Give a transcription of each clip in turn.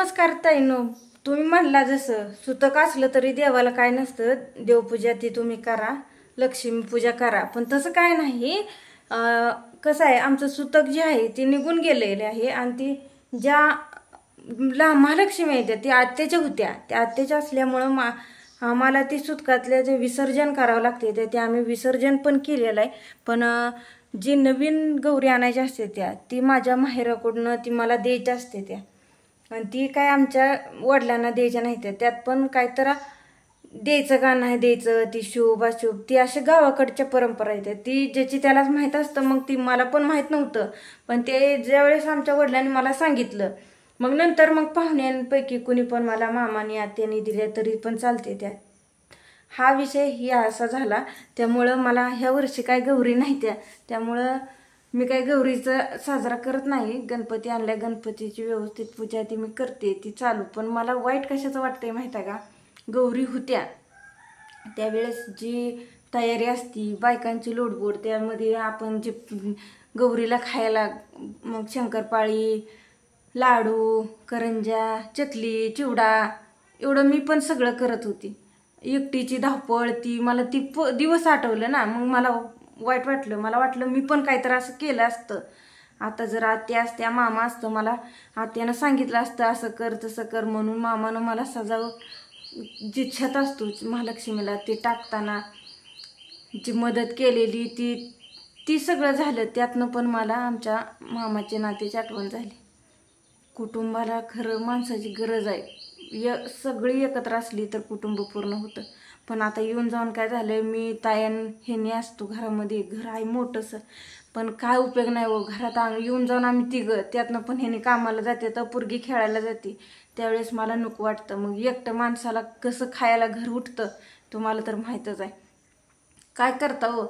नमस्कार ताईनो. तुम्ही म्हणला जसं सुतक असलं तरी देवाला काय नसतं, देवपूजा ती तुम्ही करा, लक्ष्मी पूजा करा. पण तसं काय नाही. कसं आहे, आमचं सुतक जे आहे ते निघून गेलेले आहे आणि ती ज्या महालक्ष्मी आहेत त्या आत्याच्या होत्या. त्या आत्याच्या असल्यामुळं आम्हाला ती सुतकातल्या जे विसर्जन करावं लागते ते आम्ही विसर्जन पण केलेलं आहे. पण जी नवीन गौरी आणायची असते ती माझ्या माहेराकडून ती मला द्यायची असते आणि ती काय आमच्या वडिलांना द्यायच्या नाहीत. त्यात पण काय तर द्यायचं का नाही द्यायचं, ती शुभ अशुभ ती अशा गावाकडच्या परंपरा आहेत. ती ज्याची त्यालाच माहीत असतं. मग ती मला पण माहीत नव्हतं. पण ते ज्यावेळेस आमच्या वडिलांनी मला सांगितलं, मग नंतर मग पाहुण्यांपैकी कुणी पण मला मामाने आत्याने दिल्या तरी पण चालते. हा विषय ही असा झाला. त्यामुळं मला ह्या वर्षी काय गौरी नाही त्यामुळं मी काही गौरीचं साजरा करत नाही. गणपती आणल्या, गणपतीची व्यवस्थित पूजा ती मी करते, ती चालू. पण मला वाईट कशाचं वाटतंय माहीत आहे का, गौरी होत्या त्यावेळेस जी तयारी असती बायकांची लोडबोड, त्यामध्ये आपण जे गौरीला खायला मग शंकरपाळी, लाडू, करंजा, चकली, चिवडा एवढं मी पण सगळं करत होती. एकटीची धावपळ मला ती दिवस आठवलं ना, मग मला वाईट वाटलं. मला वाटलं मी पण काहीतरी असं केलं असतं. आता जर आत्या असत्या, मामा असतं, मला आत्यानं सांगितलं असतं असं कर तसं कर म्हणून. मामानं मला सजावं जी छत असतो महालक्ष्मीला ते टाकताना जी मदत केलेली ती सगळं झालं. त्यातनं पण मला आमच्या मामाच्या नातीची आठवण झाली. कुटुंबाला खरं माणसाची गरज आहे. सगळी एकत्र असली तर कुटुंब पूर्ण होतं. पण आता येऊन जाऊन काय झालंय, मी तायन ह्याने असतो घरामध्ये, घर आहे मोठंसं, पण काय उपयोग नाही हो. घरात येऊन जाऊन आम्ही तिघं, त्यातनं पण ह्याने कामाला जाते तर पोरगी खेळायला जाते. त्यावेळेस मला नको वाटतं. मग एकटं माणसाला कसं खायला घर उठतं तुम्हाला तर माहीतच आहे. काय करता हो,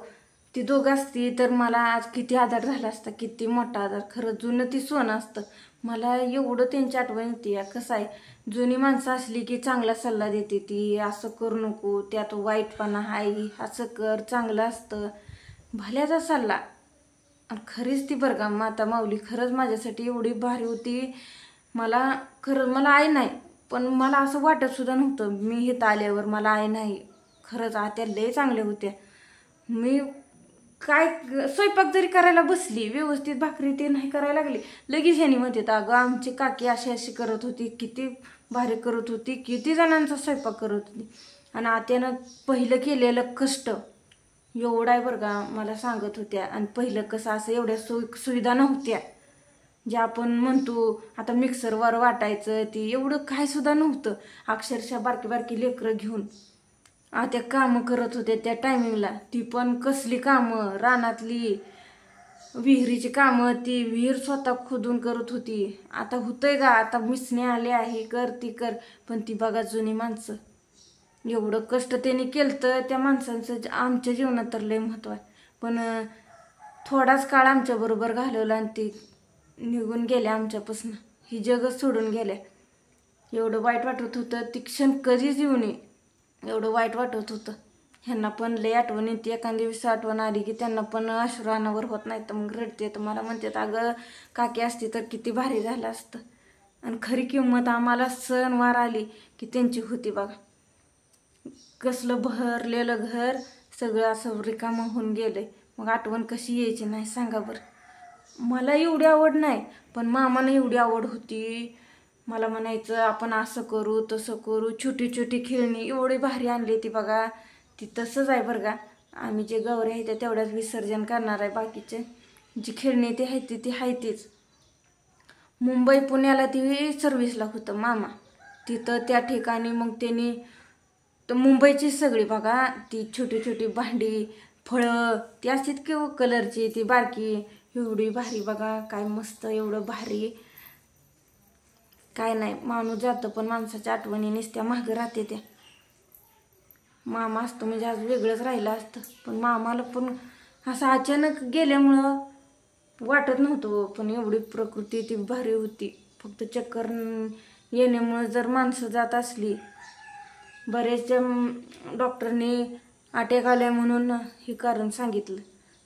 ती दोघं असती तर मला आज किती आधार झाला असता, किती मोठा आधार. खरं जुनं ती सोनं असतं. मला एवढं त्यांची आठवण येते. कसं आहे, जुनी माणसं असली की चांगला सल्ला देते ती, असं करू नको, त्यात वाईटपणा आहे, असं कर, चांगलं असतं, भल्याचा सल्ला. आणि खरीच ती बरं का माता माऊली खरंच माझ्यासाठी एवढी भारी होती. मला खरं मला आई नाही, पण मला असं वाटत सुद्धा नव्हतं मी इथं आल्यावर मला आई नाही. खरंच आत्या लय चांगल्या होत्या. मी काय स्वयंपाक जरी करायला बसली, व्यवस्थित भाकरी ते नाही करायला लागली, लगेच ह्यानी म्हणते अगं आमची काकी अशी अशी करत होती, किती भारी करत होती, किती जणांचा स्वयंपाक करत होती. आणि आत्यानं पहिलं केलेलं कष्ट एवढं आहे बरं का, मला सांगत होत्या. आणि पहिलं कसं असं एवढ्या सुविधा नव्हत्या ज्या आपण म्हणतो आता मिक्सरवर वाटायचं, ती एवढं काय सुद्धा नव्हतं. अक्षरशः बारकी बारकी लेकरं घेऊन त्या कामं करत होते त्या टायमिंगला. ती पण कसली कामं, रानातली विहिरीची कामं, ती विहीर स्वतः खोदून करत होती. आता होतंय का, आता मिसणे आले आहे कर ती कर. पण ती बघा जुनी माणसं एवढं कष्ट त्यांनी केलं तर त्या माणसांचं आमच्या जीवनात तर लय महत्त्व आहे. पण थोडाच काळ आमच्याबरोबर घालवला आणि ती निघून गेल्या आमच्यापासून, ही जगच सोडून गेल्या. एवढं वाईट वाटत होतं. ती क्षण कधीच येऊ नये एवढं वाईट वाटत होतं. ह्यांना पण लय आठवण येते. एखाद्या दिवशी आठवण आली की त्यांना पण अश्रू अनावर होत नाही तर मग रडते. तर मला म्हणतात अगं काकी असती तर किती भारी झालं असतं. आणि खरी किंमत आम्हाला सणवार आली की त्यांची होती बघा. कसलं भरलेलं घर सगळं असं रिकामं होऊन गेलंय. मग आठवण कशी यायची नाही सांगा बरं. मला एवढी आवड नाही, पण मामाला एवढी आवड होती. मला म्हणायचं आपण असं करू तसं करू, छोटी छोटी खेळणी एवढी भारी आणली ती बघा. ती तसंच आहे बरं का. आम्ही जे गौरी आहे तेवढ्याच विसर्जन करणार आहे. बाकीचे जी खेळणी ती आहे ती आहे तीच. मुंबई पुण्याला ती सर्व्हिसला होतं मामा, तिथं त्या ठिकाणी मग त्यांनी तर मुंबईची सगळी बघा ती छोटी छोटी भांडी फळं ती असतात किंवा कलरची ती बारकी एवढी भारी बघा. काय मस्त एवढं भारी काय नाही. माणूस जातं पण माणसाच्या आठवणी नुसत्या मागं राहते त्या. मामा असतो म्हणजे आज वेगळंच राहिलं असतं. पण मामाला पण असं अचानक गेल्यामुळं वाटत नव्हतं. पण एवढी प्रकृती ती भारी होती. फक्त चक्कर येण्यामुळं जर माणसं जात असली, बरेचशा डॉक्टरने अटॅक आलाय म्हणून हे कारण सांगितलं.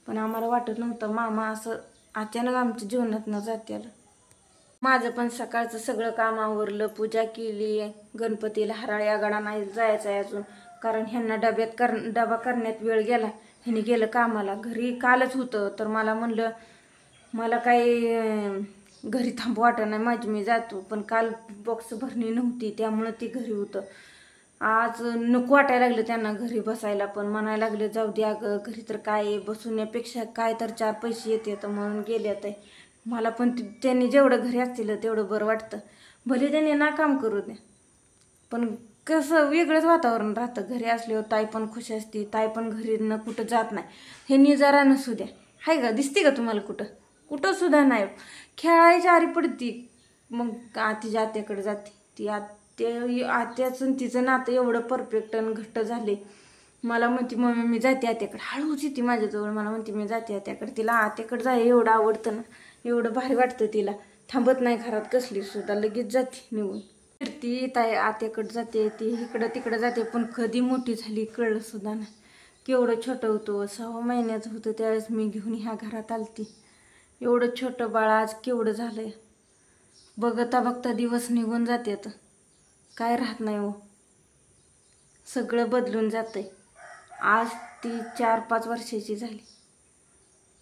पण आम्हाला वाटत नव्हतं मामा असं अचानक आमच्या जीवनात न जात्याला. माझं पण सकाळचं सगळं काम आवरलं, पूजा केली, गणपतीला हराळी आगाडा नाही जायचं आहे अजून, कारण ह्यांना डबा करण्यात वेळ गेला. ह्यांनी गेलं कामाला. घरी कालच होतं तर मला म्हणलं मला काही घरी थांबू वाटत नाही, माझी मी जातो. पण काल बॉक्स भरणी नव्हती त्यामुळं ती घरी होतं. आज नको वाटायला लागलं त्यांना घरी बसायला, पण म्हणायला लागले जाऊ दे अगं घरी तर काय बसवण्यापेक्षा काय तर 4 पैसे येते म्हणून गेले आहे. मला पण त्यांनी जेवढं घरी असतील तेवढं बरं वाटतं. भले त्यांनी ना काम करू दे, पण कसं वेगळंच वातावरण राहतं. घरी असल्यावर ताई पण खुश असते, ताई पण घरी न कुठं जात नाही. ह्यांनी जरा नसू द्या, हाय का दिसते का तुम्हाला कुठं सुद्धा नाही. खेळायच्या आरी पडती, मग तिच्या आत्याकडे जाते. ती आत्याचं तिचं नातं एवढं परफेक्ट आणि घट्ट झाले. मला म्हणते मम्मी मी जाते आत्याकडे, हळूच येते माझ्याजवळ. मला म्हणते मी जाते आत्याकडे. तिला आत्याकडे जाय एवढं आवडतं ना, एवढं भारी वाटतं तिला. थांबत नाही घरात कसली सुद्धा, लगेच जाते निघून. ती ताई आत्याकडे जाते, ती इकडं तिकडं जाते. पण कधी मोठी झाली कळलं सुद्धा नाही. केवढं छोटं होतं, 6 महिन्याचं होतं त्यावेळेस मी घेऊन ह्या घरात आलती. एवढं छोटं बाळ आज केवढं झालंय. बघता बघता दिवस निघून जातात, काय राहत नाही हो. सगळं बदलून जातंय. आज ती 4-5 वर्षाची झाली.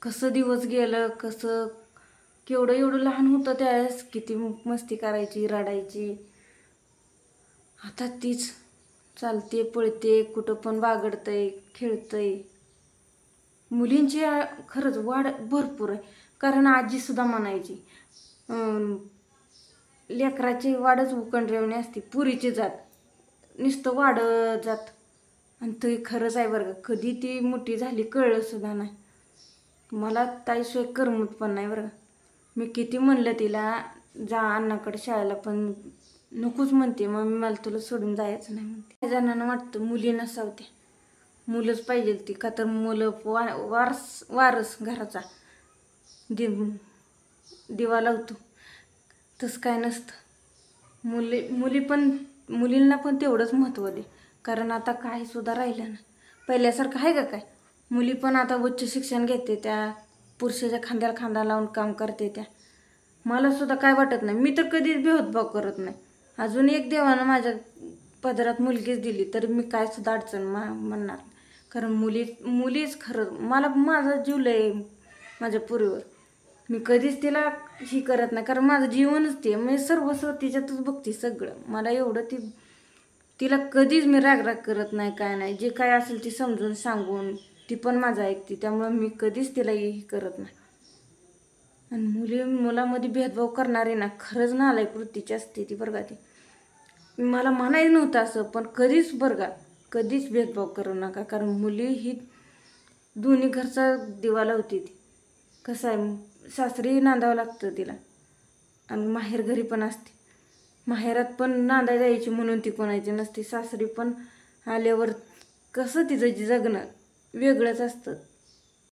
कसं दिवस गेलं, कसं केवढं एवढं लहान होतं त्यावेळेस, किती मस्ती करायची, रडायची. आता तीच चालते, पळते, कुठं पण बागडतंय, खेळतंय. मुलींची खरंच वाढ भरपूर आहे. कारण आजी सुद्धा म्हणायची लेकराची वाढच उकंड्रेवणी असते, पुरीची जात नुसतं वाढत जात. आणि ते खरंच आहे बरं का. कधी ती मोठी झाली कळलं सुद्धा नाही. मला ताईशिवाय करमत पण नाही बरं का. मी किती म्हणलं तिला जा अण्णाकडे शाळेला, पण नकोच म्हणते. मम्मी मला तुला सोडून जायचं नाही म्हणते. काही जणांना वाटतं मुली नसावत्या, मुलंच पाहिजे ती, का तर मुलं वारस घराचा दिवा लावतो. तसं काय नसतं. मुलींना पण तेवढंच महत्त्व दे. कारण आता काही सुद्धा राहिलं ना पहिल्यासारखं आहे का काय. मुली पण आता उच्च शिक्षण घेते, त्या पुरुषाच्या खांद्याला खांदा लावून काम करते त्या. मला सुद्धा काय वाटत नाही. मी तर कधीच भेदभाव करत नाही. अजून एक देवानं माझ्या पदरात मुलगीच दिली तर मी काय सुद्धा अडचण म्हणणार. कारण मुलीच खरं मला माझा जीव लय माझ्या पुरीवर. मी कधीच तिला ही करत नाही, कारण माझं जीवनच ते. मी सर्वस्व तिच्यातच बघते सगळं. मला एवढं तिला कधीच मी राग करत नाही, काय नाही. जे काय असेल ते समजून सांगून ती पण माझं ऐकते. त्यामुळे मी कधीच तिला हे करत नाही. आणि मुलामध्ये भेदभाव करणारे ना खरंच नालायक वृत्तीची असते ती बरं का. ती मला म्हणायचं नव्हतं असं, पण कधीच बरं का कधीच भेदभाव करू नका. कारण मुली ही दोन्ही घरचा दिवा लावते. ती कसं आहे, सासरी नांदावं लागतं तिला आणि माहेर घरी पण असते. माहेरात पण नांदा जायची म्हणून ती कोणाची नसते. सासरी पण आल्यावर कसं तिचं जगणं वेगळंच असतं.